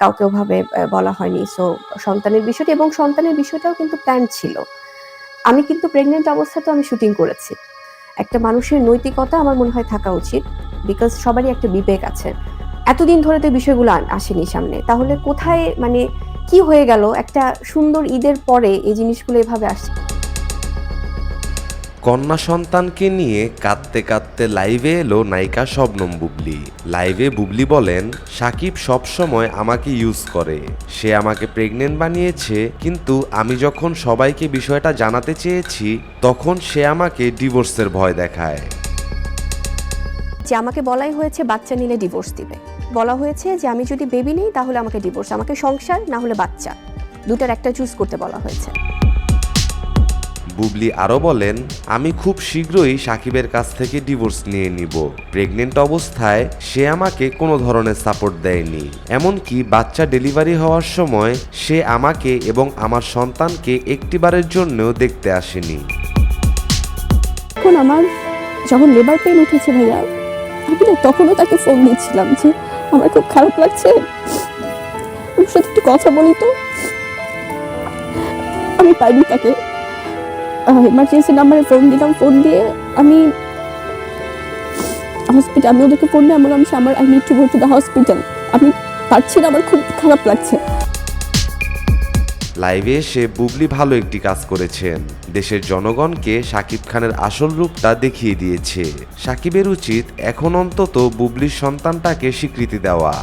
কাউকে ওভাবে বলা হয়নি। সো সন্তানের বিষয়টি এবং সন্তানের বিষয়টাও কিন্তু প্ল্যান ছিল। আমি কিন্তু প্রেগন্যান্ট অবস্থাতেও আমি শুটিং করেছি। একটা মানুষের নৈতিকতা আমার মনে হয় থাকা উচিত। বিকজ সবারই একটা বিবেক আছে। এতদিন ধরে তো এই বিষয়গুলো আসেনি সামনে। তাহলে কোথায় মানে কি হয়ে গেল একটা সুন্দর ঈদের পরে এই জিনিসগুলো এভাবে আসছে? কন্যা সন্তানকে নিয়ে কাঁদতে কাঁদতে লাইভে এলো নায়িকা শবনম বুবলি। লাইভে বুবলি বলেন, সাকিব সবসময় আমাকে ইউজ করে, সে আমাকে প্রেগনেন্ট বানিয়েছে, কিন্তু আমি যখন সবাইকে বিষয়টা জানাতে চেয়েছি তখন সে আমাকে ডিভোর্সের ভয় দেখায়। যে আমাকে বলাই হয়েছে বাচ্চা নিলে ডিভোর্স দিবে। বলা হয়েছে যে আমি যদি বেবি নেই তাহলে আমাকে ডিভোর্স, আমাকে সংসার না হলে বাচ্চা, দুটার একটা চুজ করতে বলা হয়েছে। বুবলি আরও বলেন, আমি খুব শীঘ্রই সাকিবের কাছ থেকে ডিভোর্স নিয়ে নিব। প্রেগনেন্ট অবস্থায় সে আমাকে কোনো ধরনের সাপোর্ট দেয়নি, এমনকি বাচ্চা ডেলিভারি হওয়ার সময় সে আমাকে এবং আমার সন্তানকে একটিবারের জন্যও দেখতে আসেনি। এখন আমার যখন লেবার পেইন উঠেছে ভাইয়া, আমি না তখনও তাকে ফোন দিয়েছিলাম যে আমার খুব খারাপ লাগছে, ওর সাথে একটু কথা বলি তো। আমি পাইনি তাকে, এমার্জেন্সি নাম্বারে ফোন দিলাম। ফোন দিয়ে আমি হসপিটাল, আমি ওদেরকে ফোন দিয়ে বললাম আমার I need to go to the hospital, আমি পারছি না, আমার খুব খারাপ লাগছে। লাইভে এসে বুবলি ভালো একটি কাজ করেছেন, দেশের জনগণকে শাকিব খানের আসল রূপটা দেখিয়ে দিয়েছে। শাকিবের উচিত এখন অন্তত বুবলির সন্তানটাকে স্বীকৃতি দেওয়া।